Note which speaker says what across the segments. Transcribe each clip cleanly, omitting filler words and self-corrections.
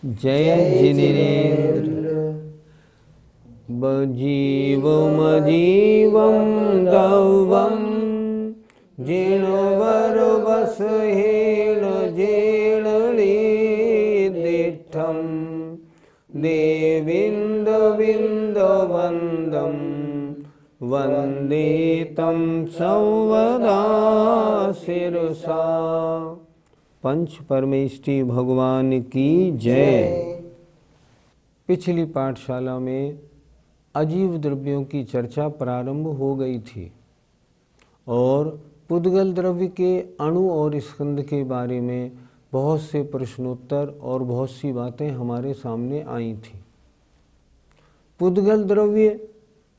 Speaker 1: जय जिनेन्द्र। बजीवमजीवं दौवं जिणवरवसहेण जेणलीदिष्ठं देविन्दविन्दवन्दं वन्दे तं संवदा शिरसा। पंच परमेष्टि भगवान की जय। पिछली पाठशाला में अजीव द्रव्यों की चर्चा प्रारंभ हो गई थी और पुद्गल द्रव्य के अणु और स्कंद के बारे में बहुत से प्रश्नोत्तर और बहुत सी बातें हमारे सामने आई थी। पुद्गल द्रव्य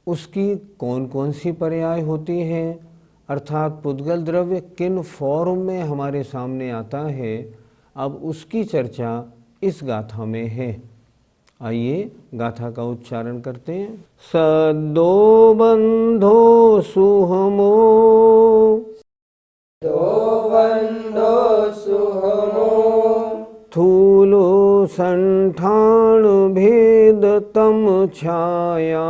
Speaker 1: उसकी कौन कौन सी पर्याय होती हैं, अर्थात पुद्गल द्रव्य किन फॉर्म में हमारे सामने आता है, अब उसकी चर्चा इस गाथा में है। आइए गाथा का उच्चारण करते हैं। सद्दो बंधो सुहमो, थूलो संठान भेद तम छाया,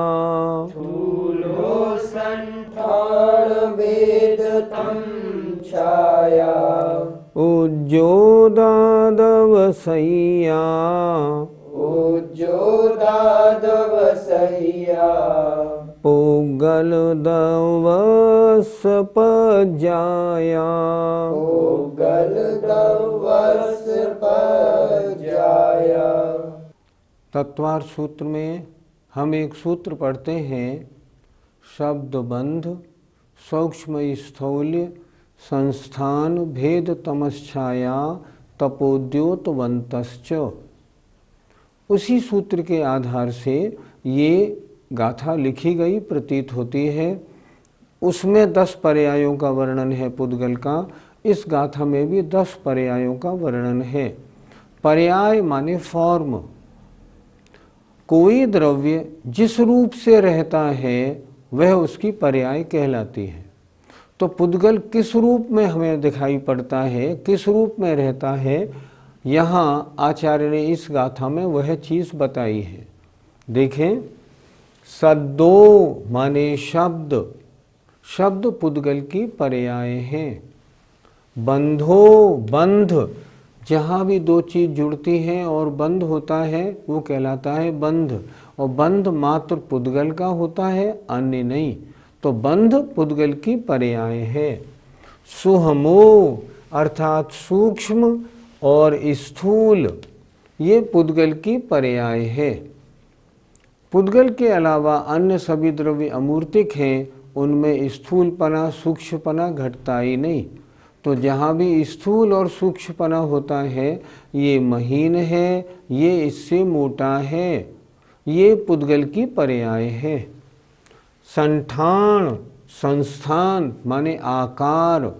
Speaker 1: उज्जोदादवसैया, पुगल दवस पजाया, तत्वार सूत्र में हम एक सूत्र पढ़ते हैं। शब्द बंध सूक्ष्म स्थौल्य संस्थान भेद तमश्छाया तपोद्योतवंतश्च। उसी सूत्र के आधार से ये गाथा लिखी गई प्रतीत होती है। उसमें 10 पर्यायों का वर्णन है पुद्गल का, इस गाथा में भी 10 पर्यायों का वर्णन है। पर्याय माने फॉर्म। कोई द्रव्य जिस रूप से रहता है वह उसकी पर्याय कहलाती है। तो पुद्गल किस रूप में हमें दिखाई पड़ता है, किस रूप में रहता है, यहाँ आचार्य ने इस गाथा में वह चीज़ बताई है। देखें, सद्दो माने शब्द, शब्द पुद्गल की पर्याय हैं। बंधो बंध, जहाँ भी दो चीज़ जुड़ती हैं और बंध होता है वो कहलाता है बंध, और बंध मात्र पुद्गल का होता है, अन्य नहीं। तो बंध पुद्गल की पर्याय है। सुहमो अर्थात सूक्ष्म और स्थूल, ये पुद्गल की पर्याय है। पुद्गल के अलावा अन्य सभी द्रव्य अमूर्तिक हैं, उनमें स्थूलपना सूक्ष्मपना घटता ही नहीं। तो जहाँ भी स्थूल और सूक्ष्मपना होता है, ये महीन है, ये इससे मोटा है, ये पुद्गल की पर्याय है। संठान संस्थान माने आकार,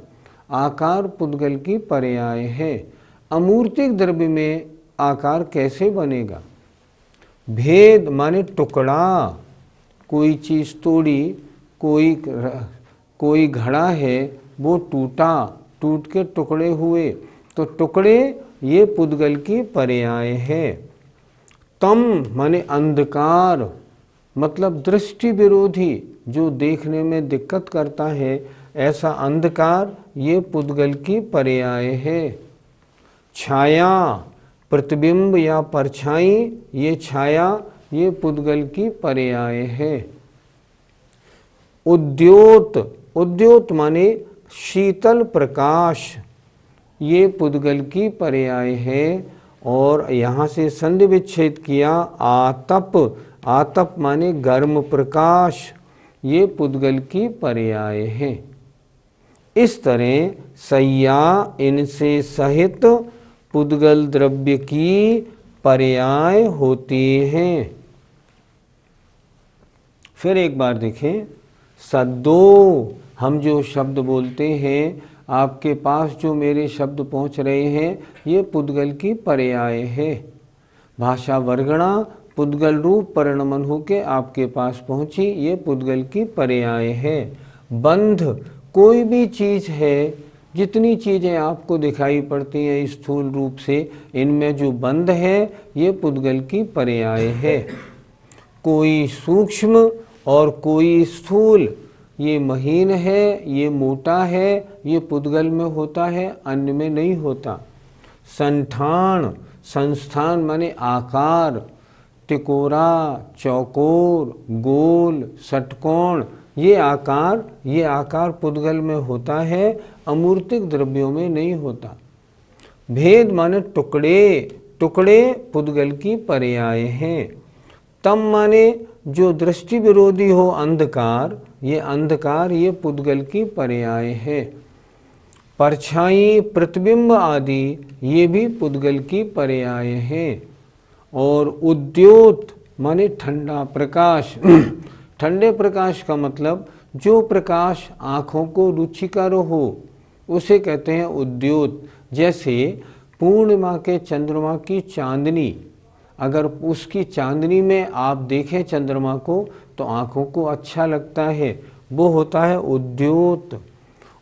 Speaker 1: आकार पुद्गल की पर्याय है। अमूर्तिक द्रव्य में आकार कैसे बनेगा? भेद माने टुकड़ा, कोई चीज़ तोड़ी, कोई घड़ा है वो टूटा, टूट के टुकड़े हुए, तो टुकड़े ये पुद्गल की पर्याय है। तम माने अंधकार, मतलब दृष्टि विरोधी, जो देखने में दिक्कत करता है, ऐसा अंधकार ये पुद्गल की पर्याय है। छाया प्रतिबिंब या परछाई, ये छाया ये पुद्गल की पर्याय है। उद्योत, उद्योत माने शीतल प्रकाश, ये पुद्गल की पर्याय है। और यहाँ से संधि विच्छेद किया, आतप, आतप माने गर्म प्रकाश, ये पुद्गल की पर्याय है। इस तरह सैया इनसे सहित पुद्गल द्रव्य की पर्याय होती हैं। फिर एक बार देखें, सद्दो, हम जो शब्द बोलते हैं, आपके पास जो मेरे शब्द पहुंच रहे हैं, ये पुद्गल की पर्याय है। भाषा वर्गणा पुद्गल रूप परिणमन होके आपके पास पहुंची, ये पुद्गल की पर्याय है। बंध, कोई भी चीज़ है जितनी चीज़ें आपको दिखाई पड़ती हैं स्थूल रूप से, इनमें जो बंध है ये पुद्गल की पर्याय है। कोई सूक्ष्म और कोई स्थूल, ये महीन है, ये मोटा है, ये पुद्गल में होता है, अन्य में नहीं होता। संठान, संस्थान माने आकार, तिकोरा, चौकोर, गोल, षटकोण, ये आकार पुद्गल में होता है, अमूर्तिक द्रव्यों में नहीं होता। भेद माने टुकड़े, टुकड़े पुद्गल की पर्याय हैं। तम माने जो दृष्टि विरोधी हो, अंधकार, ये पुद्गल की पर्याय है। परछाई, प्रतिबिंब आदि ये भी पुद्गल की पर्याय हैं। और उद्योत माने ठंडा प्रकाश ठंडे प्रकाश का मतलब जो प्रकाश आँखों को रुचिकर हो उसे कहते हैं उद्योत। जैसे पूर्णिमा के चंद्रमा की चांदनी, अगर उसकी चांदनी में आप देखें चंद्रमा को तो आँखों को अच्छा लगता है, वो होता है उद्योत।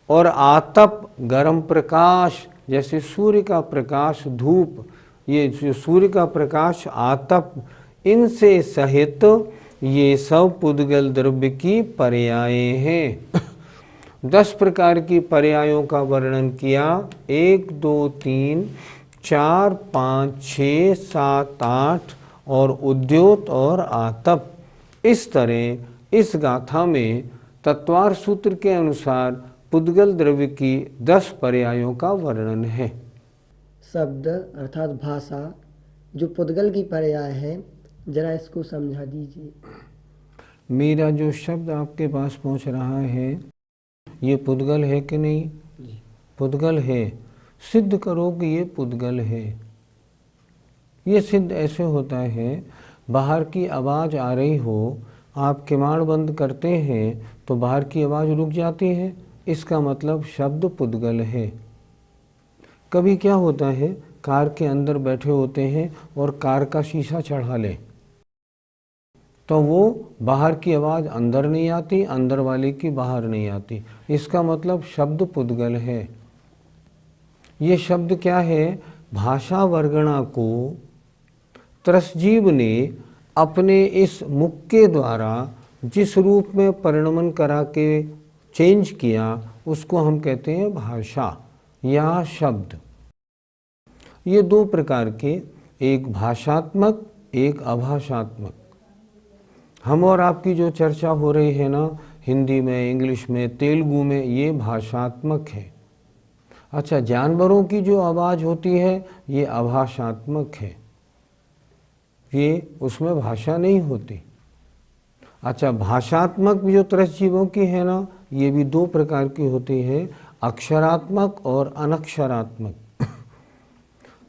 Speaker 1: और आतप, गर्म प्रकाश, जैसे सूर्य का प्रकाश, धूप, ये जो सूर्य का प्रकाश, आतप, इनसे सहित ये सब पुद्गल द्रव्य की पर्याय हैं। 10 प्रकार की पर्यायों का वर्णन किया। 1, 2, 3, 4, 5, 6, 7, 8 और उद्योत और आतप। इस तरह इस गाथा में तत्वार सूत्र के अनुसार पुद्गल द्रव्य की 10 पर्यायों का वर्णन है।
Speaker 2: शब्द अर्थात भाषा जो पुद्गल की पर्याय है, जरा इसको समझा दीजिए।
Speaker 1: मेरा जो शब्द आपके पास पहुंच रहा है ये पुद्गल है कि नहीं? पुद्गल है। सिद्ध करो कि ये पुद्गल है। ये सिद्ध ऐसे होता है, बाहर की आवाज़ आ रही हो, आप किवाड़ बंद करते हैं तो बाहर की आवाज़ रुक जाती है, इसका मतलब शब्द पुद्गल है। कभी क्या होता है, कार के अंदर बैठे होते हैं और कार का शीशा चढ़ा लें तो वो बाहर की आवाज़ अंदर नहीं आती, अंदर वाले की बाहर नहीं आती, इसका मतलब शब्द पुद्गल है। ये शब्द क्या है? भाषा वर्गणा को त्रसजीव ने अपने इस मुख के द्वारा जिस रूप में परिणमन करा के चेंज किया उसको हम कहते हैं भाषा या शब्द। ये 2 प्रकार के, एक भाषात्मक, एक अभाषात्मक। हम और आपकी जो चर्चा हो रही है ना, हिंदी में, इंग्लिश में, तेलुगु में, ये भाषात्मक है। अच्छा, जानवरों की जो आवाज़ होती है ये अभाषात्मक है, ये उसमें भाषा नहीं होती। अच्छा, भाषात्मक जो त्रसजीवों की है ना, ये भी 2 प्रकार की होती है, अक्षरात्मक और अनक्षरात्मक।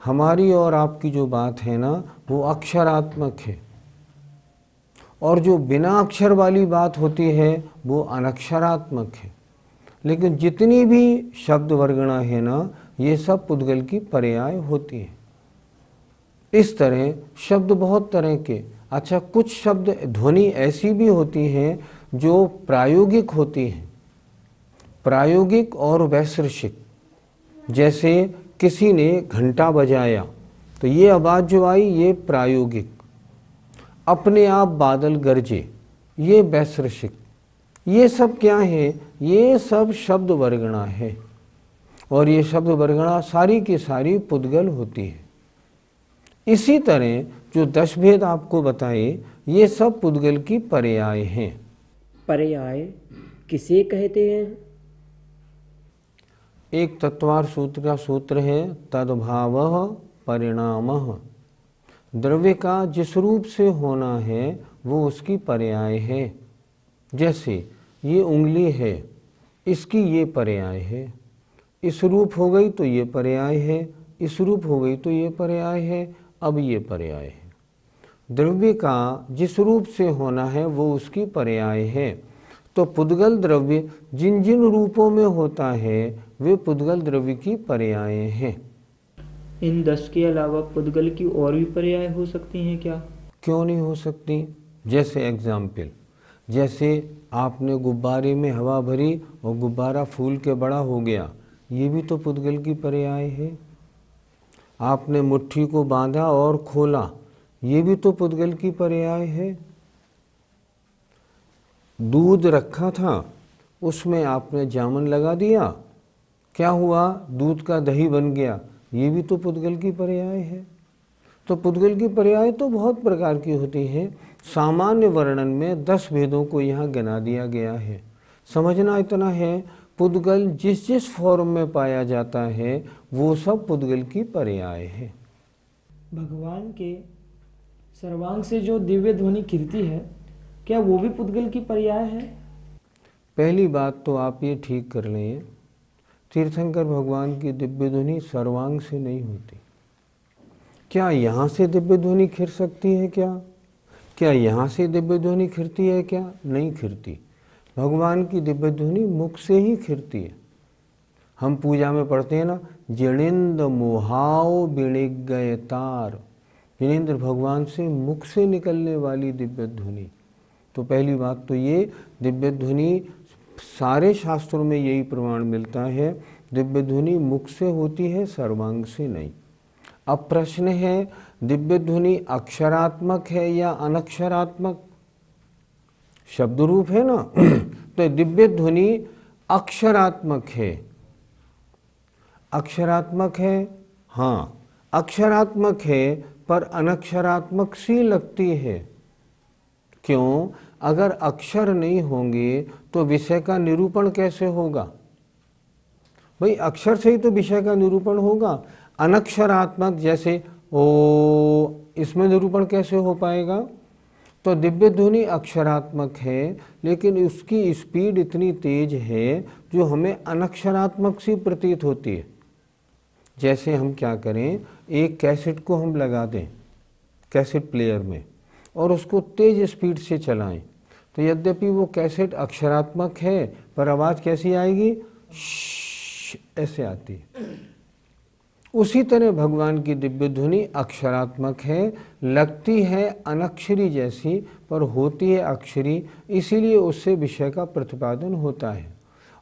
Speaker 1: हमारी और आपकी जो बात है ना वो अक्षरात्मक है, और जो बिना अक्षर वाली बात होती है वो अनक्षरात्मक है। लेकिन जितनी भी शब्द वर्गणा है ना, ये सब पुद्गल की पर्याय होती है। इस तरह शब्द बहुत तरह के। अच्छा, कुछ शब्द ध्वनि ऐसी भी होती हैं जो प्रायोगिक होती हैं, प्रायोगिक और वैश्रषिक। जैसे किसी ने घंटा बजाया तो ये आवाज़ जो आई ये प्रायोगिक। अपने आप बादल गरजे, ये वैश्रषिक। ये सब क्या है? ये सब शब्द वर्गणा है, और ये शब्द वर्गणा सारी की सारी पुद्गल होती है। इसी तरह जो 10 भेद आपको बताए ये सब पुद्गल की पर्याय हैं।
Speaker 2: पर्याय किसे कहते हैं?
Speaker 1: एक तत्वार सूत्र का सूत्र है, तद्भावः परिणामः। द्रव्य का जिस रूप से होना है वो उसकी पर्याय है। जैसे ये उंगली है, इसकी ये पर्याय है, इस रूप हो गई तो ये पर्याय है, इस रूप हो गई तो ये पर्याय है, अब ये पर्याय है। द्रव्य का जिस रूप से होना है वो उसकी पर्याय है। तो पुद्गल द्रव्य जिन जिन रूपों में होता है वे पुद्गल द्रव्य की पर्याय हैं।
Speaker 3: इन 10 के अलावा पुद्गल की और भी पर्याय हो सकती हैं क्या?
Speaker 1: क्यों नहीं हो सकती? जैसे एग्जाम्पल, जैसे आपने गुब्बारे में हवा भरी और गुब्बारा फूल के बड़ा हो गया, ये भी तो पुद्गल की पर्याय है। आपने मुट्ठी को बांधा और खोला, ये भी तो पुद्गल की पर्याय है। दूध रखा था, उसमें आपने जामन लगा दिया, क्या हुआ? दूध का दही बन गया, ये भी तो पुद्गल की पर्याय है। तो पुद्गल की पर्याय तो बहुत प्रकार की होती हैं। सामान्य वर्णन में 10 भेदों को यहाँ गिना दिया गया है। समझना इतना है, पुद्गल जिस जिस फॉर्म में पाया जाता है वो सब पुद्गल की पर्याय है।
Speaker 4: भगवान के सर्वांग से जो दिव्य ध्वनि कीर्ति है, क्या वो भी पुद्गल की पर्याय है?
Speaker 1: पहली बात तो आप ये ठीक कर लें, तीर्थंकर भगवान की दिव्य ध्वनि सर्वांग से नहीं होती। क्या यहाँ से दिव्य ध्वनि खिर सकती है? क्या यहाँ से दिव्य ध्वनि खिरती है? क्या नहीं खिरती। भगवान की दिव्य ध्वनि मुख से ही खिरती है। हम पूजा में पढ़ते हैं ना, जड़िंद मोहाओ बिणिग गए तार। जिनेंद्र भगवान से मुख से निकलने वाली दिव्य ध्वनि। तो पहली बात तो ये, दिव्य ध्वनि सारे शास्त्रों में यही प्रमाण मिलता है, दिव्य ध्वनि मुख से होती है, सर्वांग से नहीं। अब प्रश्न है, दिव्य ध्वनि अक्षरात्मक है या अनक्षरात्मक? शब्द रूप है ना तो दिव्य ध्वनि अक्षरात्मक है। अक्षरात्मक है, हाँ अक्षरात्मक है, पर अनक्षरात्मक सी लगती है। क्यों? अगर अक्षर नहीं होंगे तो विषय का निरूपण कैसे होगा? भाई अक्षर से ही तो विषय का निरूपण होगा। अनक्षरात्मक जैसे ओ, इसमें निरूपण कैसे हो पाएगा? तो दिव्य ध्वनि अक्षरात्मक है, लेकिन उसकी स्पीड इतनी तेज है जो हमें अनक्षरात्मक सी प्रतीत होती है। जैसे हम क्या करें, एक कैसेट को हम लगा दें कैसेट प्लेयर में और उसको तेज स्पीड से चलाएं, तो यद्यपि वो कैसेट अक्षरात्मक है, पर आवाज़ कैसी आएगी? ऐसे आती है। उसी तरह भगवान की दिव्य ध्वनि अक्षरात्मक है, लगती है अनक्षरी जैसी, पर होती है अक्षरी, इसीलिए उससे विषय का प्रतिपादन होता है।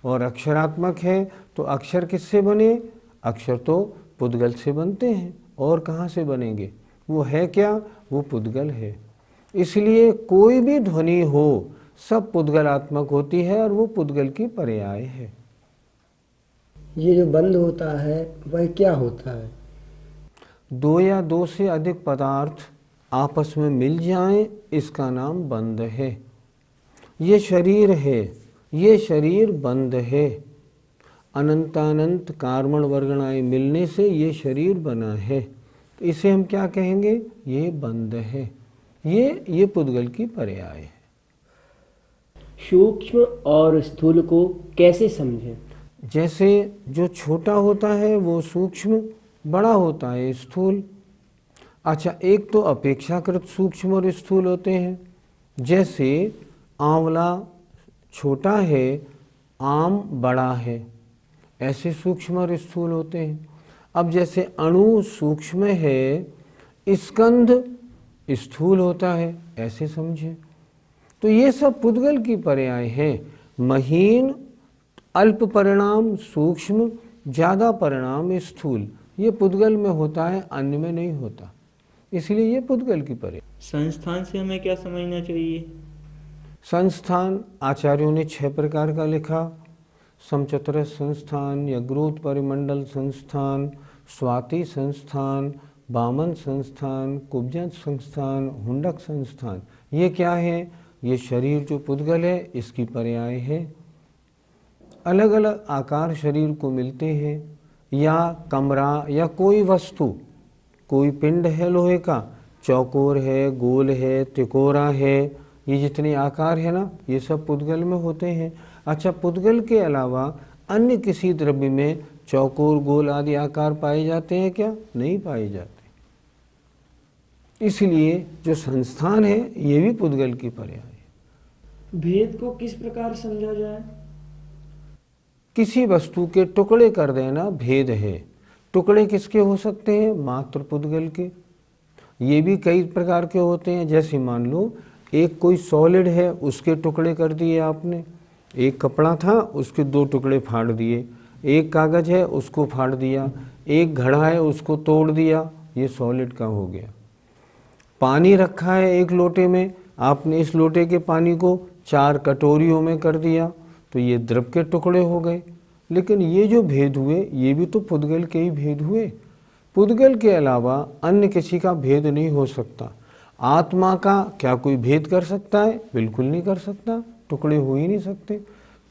Speaker 1: और अक्षरात्मक है तो अक्षर किससे बने? अक्षर तो पुद्गल से बनते हैं, और कहाँ से बनेंगे? वो है क्या? वो पुद्गल है। इसलिए कोई भी ध्वनि हो सब पुद्गलात्मक होती है और वो पुद्गल की पर्याय है।
Speaker 2: ये जो बंद होता है वह क्या होता है?
Speaker 1: 2 या 2 से अधिक पदार्थ आपस में मिल जाएं, इसका नाम बंध है। ये शरीर है, ये शरीर बंध है। अनंतानंत कार्मण वर्गणाएं मिलने से ये शरीर बना है, तो इसे हम क्या कहेंगे? ये बंध है। ये पुद्गल की पर्याय है।
Speaker 4: सूक्ष्म और स्थूल को कैसे समझें?
Speaker 1: जैसे जो छोटा होता है वो सूक्ष्म, बड़ा होता है स्थूल। अच्छा, एक तो अपेक्षाकृत सूक्ष्म और स्थूल होते हैं। जैसे आंवला छोटा है, आम बड़ा है, ऐसे सूक्ष्म और स्थूल होते हैं। अब जैसे अणु सूक्ष्म है, स्कंध स्थूल होता है, ऐसे समझें। तो ये सब पुद्गल की पर्याय हैं। महीन, अल्प परिणाम सूक्ष्म, ज़्यादा परिणाम स्थूल, ये पुद्गल में होता है, अन्य में नहीं होता, इसलिए ये पुद्गल की पर्याय।
Speaker 3: संस्थान से हमें क्या समझना चाहिए?
Speaker 1: संस्थान आचार्यों ने 6 प्रकार का लिखा। समचतुरस संस्थान, यज्ञोत परिमंडल संस्थान, स्वाति संस्थान, वामन संस्थान, कुब्जंत संस्थान, हुंडक संस्थान। ये क्या है? ये शरीर जो पुद्गल है इसकी पर्याय है। अलग अलग आकार शरीर को मिलते हैं, या कमरा या कोई वस्तु, कोई पिंड है लोहे का, चौकोर है, गोल है, तिकोरा है, ये जितने आकार है ना, ये सब पुद्गल में होते हैं। अच्छा, पुद्गल के अलावा अन्य किसी द्रव्य में चौकोर, गोल आदि आकार पाए जाते हैं क्या? नहीं पाए जाते। इसलिए जो संस्थान है ये भी पुद्गल की पर्याय है।
Speaker 4: भेद को किस प्रकार समझा जाए?
Speaker 1: किसी वस्तु के टुकड़े कर देना भेद है। टुकड़े किसके हो सकते हैं? मात्र पुद्गल के। ये भी कई प्रकार के होते हैं। जैसे मान लो एक कोई सॉलिड है, उसके टुकड़े कर दिए आपने। एक कपड़ा था, उसके 2 टुकड़े फाड़ दिए। एक कागज है उसको फाड़ दिया, एक घड़ा है उसको तोड़ दिया, ये सॉलिड का हो गया। पानी रखा है एक लोटे में, आपने इस लोटे के पानी को 4 कटोरियों में कर दिया, तो ये द्रव के टुकड़े हो गए। लेकिन ये जो भेद हुए ये भी तो पुद्गल के ही भेद हुए। पुद्गल के अलावा अन्य किसी का भेद नहीं हो सकता। आत्मा का क्या कोई भेद कर सकता है? बिल्कुल नहीं कर सकता, टुकड़े हो ही नहीं सकते।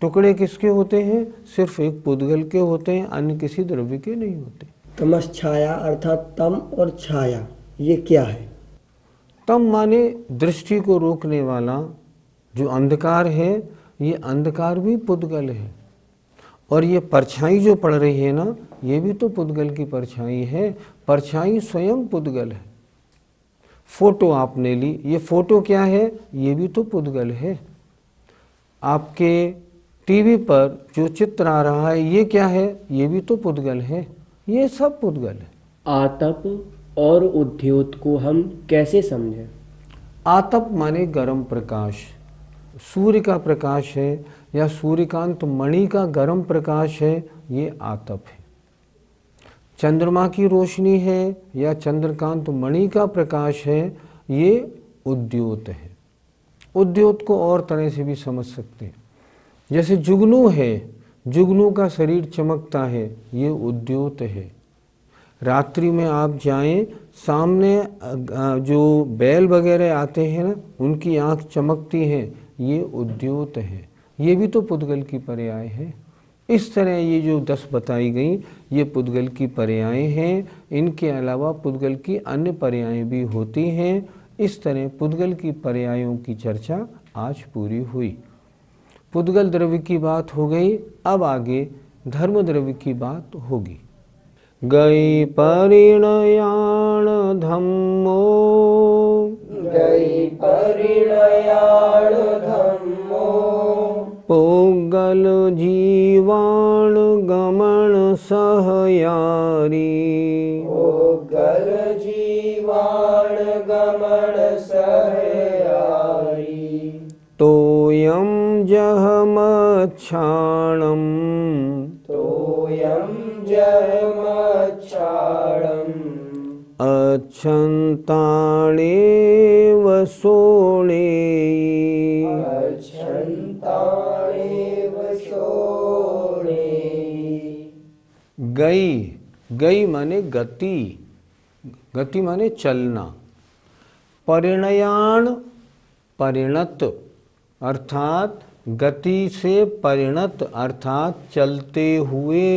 Speaker 1: टुकड़े किसके होते हैं? सिर्फ एक पुद्गल के होते हैं, अन्य किसी द्रव्य के नहीं होते।
Speaker 2: तमस छाया अर्थात तम और छाया, ये क्या है?
Speaker 1: तम माने दृष्टि को रोकने वाला जो अंधकार है, ये अंधकार भी पुद्गल है। और ये परछाई जो पड़ रही है ना, ये भी तो पुद्गल की परछाई है। परछाई स्वयं पुद्गल है। फोटो आपने ली, ये फोटो क्या है? ये भी तो पुद्गल है। आपके टीवी पर जो चित्र आ रहा है ये क्या है? ये भी तो पुद्गल है। ये सब पुद्गल है।
Speaker 5: आतप और उद्योत को हम कैसे समझें?
Speaker 1: आतप माने गर्म प्रकाश, सूर्य का प्रकाश है या सूर्यकांत मणि का गर्म प्रकाश है, ये आतप है। चंद्रमा की रोशनी है या चंद्रकांत मणि का प्रकाश है, ये उद्योत है। उद्योत को और तरह से भी समझ सकते हैं। जैसे जुगनू है, जुगनू का शरीर चमकता है, ये उद्योत है। रात्रि में आप जाएं, सामने जो बैल वगैरह आते हैं ना, उनकी आंख चमकती है, ये उद्योत है। ये भी तो पुद्गल की पर्याय है। इस तरह ये जो 10 बताई गई ये पुद्गल की पर्याय हैं। इनके अलावा पुद्गल की अन्य पर्याय भी होती हैं। इस तरह पुद्गल की पर्यायों की चर्चा आज पूरी हुई। पुद्गल द्रव्य की बात हो गई, अब आगे धर्म द्रव्य की बात होगी। गई परिणयाण धम्मो,
Speaker 5: गई परिणयाण धम्मो,
Speaker 1: पुद्गल जीवाण गमन सहयारी,
Speaker 5: पुद्गल जीवाण गमन सहयारी,
Speaker 1: तोयम जहमच्छाणम,
Speaker 5: तोयम जहमच्छाणम,
Speaker 1: अच्छन्ताणेव सोणेयी,
Speaker 5: अच्छन्ताणेव सोणेयी।
Speaker 1: गई, गई माने गति, गति माने चलना। परिणयाण परिणत अर्थात गति से परिणत अर्थात चलते हुए।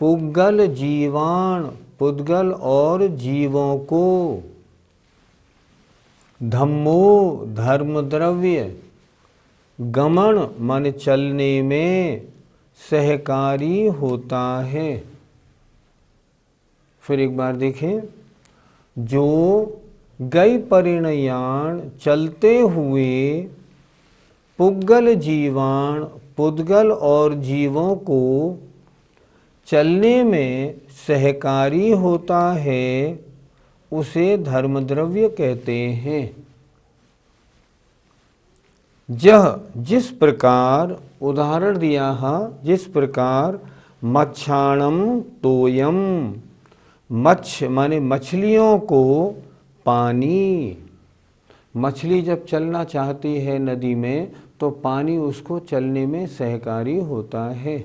Speaker 1: पुद्गल जीवाण पुद्गल और जीवों को। धम्मो धर्म द्रव्य, गमन मन चलने में सहकारी होता है। फिर एक बार देखें, जो गई परिणयाण चलते हुए, पुद्गल जीवाण पुद्गल और जीवों को चलने में सहकारी होता है, उसे धर्म द्रव्य कहते हैं। यह जिस प्रकार उदाहरण दिया है, जिस प्रकार मच्छाणम तोयम, मच्छ माने मछलियों को पानी। मछली जब चलना चाहती है नदी में तो पानी उसको चलने में सहकारी होता है।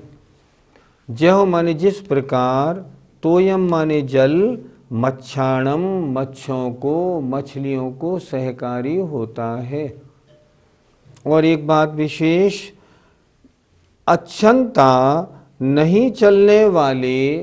Speaker 1: जह माने जिस प्रकार, तोयम माने जल, मच्छाणम मच्छों को मछलियों को सहकारी होता है। और एक बात विशेष, अच्छंता नहीं चलने वाले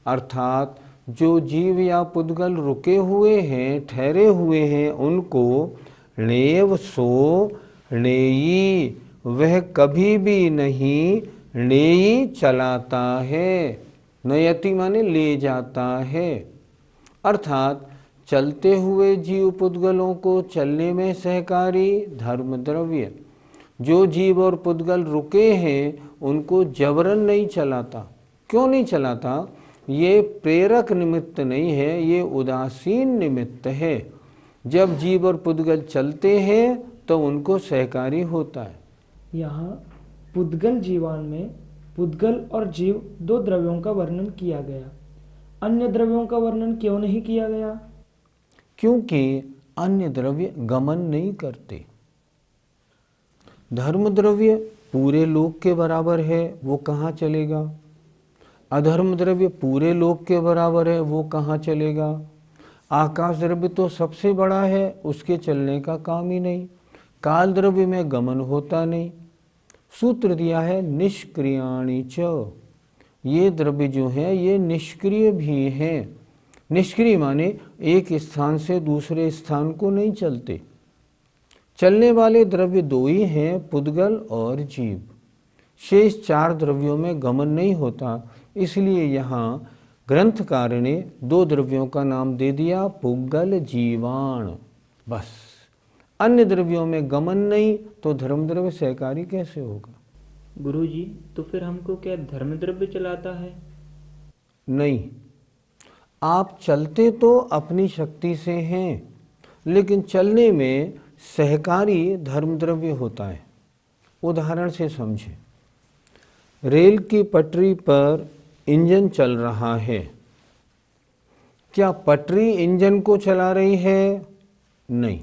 Speaker 1: अर्थात जो जीव या पुद्गल रुके हुए हैं, ठहरे हुए हैं, उनको णेव सो णेयी, वह कभी भी नहीं णेयी चलाता है। नयति माने ले जाता है, अर्थात चलते हुए जीव पुद्गलों को चलने में सहकारी धर्म द्रव्य। जो जीव और पुद्गल रुके हैं उनको जबरन नहीं चलाता। क्यों नहीं चलाता? ये प्रेरक निमित्त नहीं है, ये उदासीन निमित्त है। जब जीव और पुद्गल चलते हैं तो उनको सहकारी होता है।
Speaker 4: यहाँ पुद्गल जीवान में पुद्गल और जीव दो द्रव्यों का वर्णन किया गया, अन्य द्रव्यों का वर्णन क्यों नहीं किया गया?
Speaker 1: क्योंकि अन्य द्रव्य गमन नहीं करते। धर्म द्रव्य पूरे लोक के बराबर है, वो कहाँ चलेगा? अधर्म द्रव्य पूरे लोक के बराबर है, वो कहाँ चलेगा? आकाश द्रव्य तो सबसे बड़ा है, उसके चलने का काम ही नहीं। काल द्रव्य में गमन होता नहीं। सूत्र दिया है निष्क्रियाणि च, ये द्रव्य जो है ये निष्क्रिय भी हैं। निष्क्रिय माने एक स्थान से दूसरे स्थान को नहीं चलते। चलने वाले द्रव्य दो ही हैं, पुद्गल और जीव। शेष चार द्रव्यों में गमन नहीं होता, इसलिए यहाँ ग्रंथकार ने दो द्रव्यों का नाम दे दिया, पुद्गल जीवाण, बस। अन्य द्रव्यों में गमन नहीं तो धर्म द्रव्य सहकारी कैसे होगा?
Speaker 3: गुरुजी, तो फिर हमको क्या धर्म द्रव्य चलाता है?
Speaker 1: नहीं, आप चलते तो अपनी शक्ति से हैं, लेकिन चलने में सहकारी धर्म द्रव्य होता है। उदाहरण से समझें, रेल की पटरी पर इंजन चल रहा है। क्या पटरी इंजन को चला रही है? नहीं।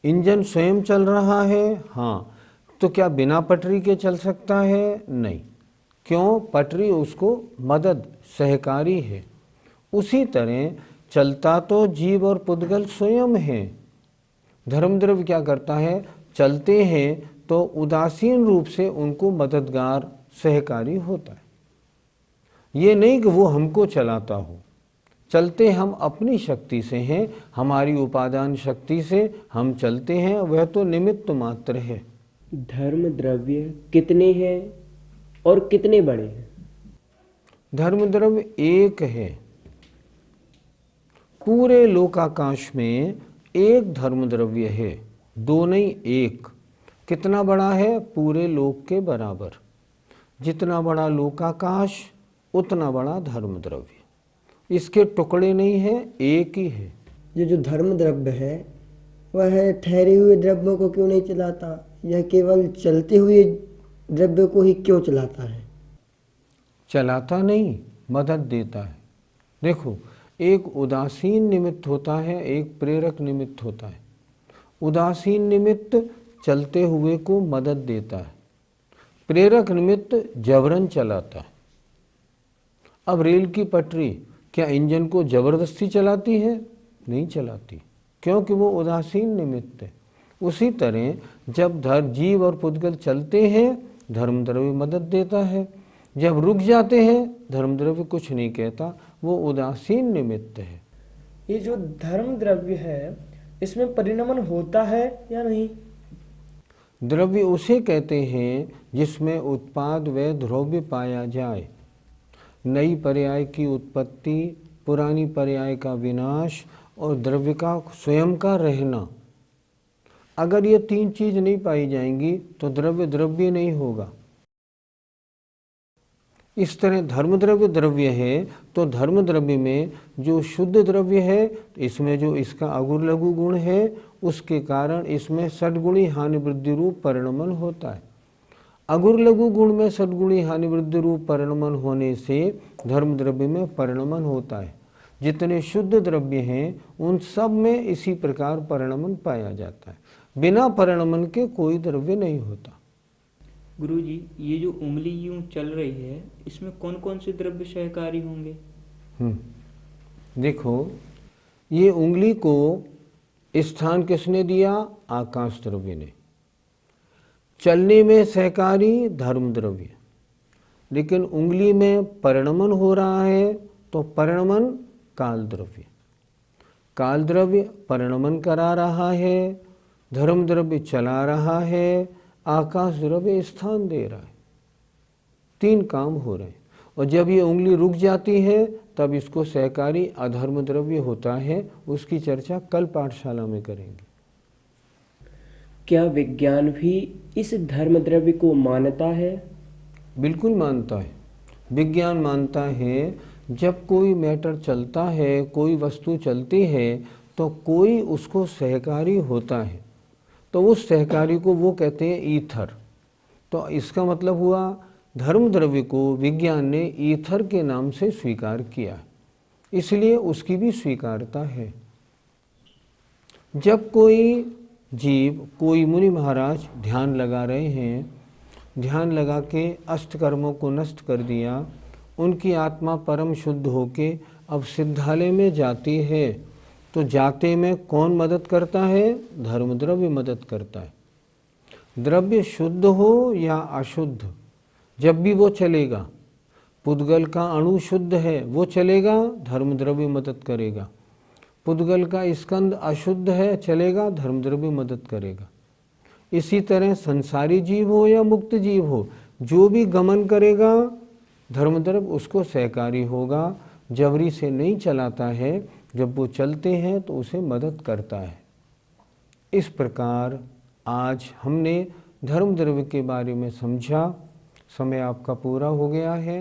Speaker 1: इंजन स्वयं चल रहा है? हाँ। तो क्या बिना पटरी के चल सकता है? नहीं। क्यों? पटरी उसको मदद, सहकारी है। उसी तरह चलता तो जीव और पुद्गल स्वयं है। धर्म द्रव्य क्या करता है? चलते हैं तो उदासीन रूप से उनको मददगार, सहकारी होता है। ये नहीं कि वो हमको चलाता हो। चलते हम अपनी शक्ति से हैं, हमारी उपादान शक्ति से हम चलते हैं, वह तो निमित्त मात्र है।
Speaker 5: धर्म द्रव्य कितने हैं और कितने बड़े हैं?
Speaker 1: धर्म द्रव्य एक है। पूरे लोकाकाश में एक धर्म द्रव्य है, दो नहीं, एक। कितना बड़ा है? पूरे लोक के बराबर। जितना बड़ा लोकाकाश उतना बड़ा धर्म द्रव्य। इसके टुकड़े नहीं है, एक ही है।
Speaker 2: ये जो धर्म द्रव्य है वह ठहरे हुए द्रव्यों को क्यों नहीं चलाता? यह केवल चलते हुए द्रव्य को ही क्यों चलाता है?
Speaker 1: चलाता नहीं, मदद देता है। देखो, एक उदासीन निमित्त होता है, एक प्रेरक निमित्त होता है। उदासीन निमित्त चलते हुए को मदद देता है, प्रेरक निमित्त जबरन चलाता है। अब रेल की पटरी क्या इंजन को जबरदस्ती चलाती है? नहीं चलाती, क्योंकि वो उदासीन निमित्त है। उसी तरह जब जीव और पुद्गल चलते हैं, धर्म द्रव्य मदद देता है। जब रुक जाते हैं, धर्म द्रव्य कुछ नहीं कहता, वो उदासीन निमित्त है।
Speaker 4: ये जो धर्म द्रव्य है इसमें परिणमन होता है या नहीं?
Speaker 1: द्रव्य उसे कहते हैं जिसमें उत्पाद व द्रव्य पाया जाए। नई पर्याय की उत्पत्ति, पुरानी पर्याय का विनाश और द्रव्य का स्वयं का रहना। अगर ये तीन चीज नहीं पाई जाएंगी तो द्रव्य द्रव्य नहीं होगा। इस तरह धर्म द्रव्य द्रव्य है, तो धर्म द्रव्य में जो शुद्ध द्रव्य है, इसमें जो इसका अगुर लघु गुण है, उसके कारण इसमें षड्गुणी हानि वृद्धि रूप परिणमन होता है। अगुर लघु गुण में षड्गुणी हानि वृद्धि रूप परिणमन होने से धर्म द्रव्य में परिणमन होता है। जितने शुद्ध द्रव्य हैं उन सब में इसी प्रकार परिणमन पाया जाता है। बिना परिणमन के कोई द्रव्य नहीं होता।
Speaker 3: गुरुजी, ये जो उंगली यूं चल रही है, इसमें कौन कौन से द्रव्य सहकारी होंगे?
Speaker 1: देखो, ये उंगली को स्थान किसने दिया? आकाश द्रव्य ने। चलने में सहकारी धर्म द्रव्य, लेकिन उंगली में परिणमन हो रहा है तो परिणमन काल द्रव्य। काल द्रव्य परिणमन करा रहा है, धर्म द्रव्य चला रहा है, आकाश द्रव्य स्थान दे रहा है। तीन काम हो रहे हैं। और जब ये उंगली रुक जाती है तब इसको सहकारी अधर्म द्रव्य होता है। उसकी चर्चा कल पाठशाला में करेंगे।
Speaker 5: क्या विज्ञान भी इस धर्म द्रव्य को मानता है?
Speaker 1: बिल्कुल मानता है। विज्ञान मानता है जब कोई मैटर चलता है, कोई वस्तु चलती है, तो कोई उसको सहकारी होता है, तो उस सहकारी को वो कहते हैं ईथर। तो इसका मतलब हुआ धर्म द्रव्य को विज्ञान ने ईथर के नाम से स्वीकार किया, इसलिए उसकी भी स्वीकारता है। जब कोई जीव, कोई मुनि महाराज ध्यान लगा रहे हैं, ध्यान लगा के अष्ट कर्मों को नष्ट कर दिया, उनकी आत्मा परम शुद्ध होके अब सिद्धालय में जाती है, तो जाते में कौन मदद करता है? धर्म द्रव्य मदद करता है। द्रव्य शुद्ध हो या अशुद्ध, जब भी वो चलेगा। पुद्गल का अणु शुद्ध है, वो चलेगा, धर्म द्रव्य मदद करेगा। पुद्गल का स्कंद अशुद्ध है, चलेगा, धर्म द्रव्य मदद करेगा। इसी तरह संसारी जीव हो या मुक्त जीव हो, जो भी गमन करेगा धर्म द्रव्य उसको सहकारी होगा। जबरी से नहीं चलाता है, जब वो चलते हैं तो उसे मदद करता है। इस प्रकार आज हमने धर्म द्रव्य के बारे में समझा। समय आपका पूरा हो गया है।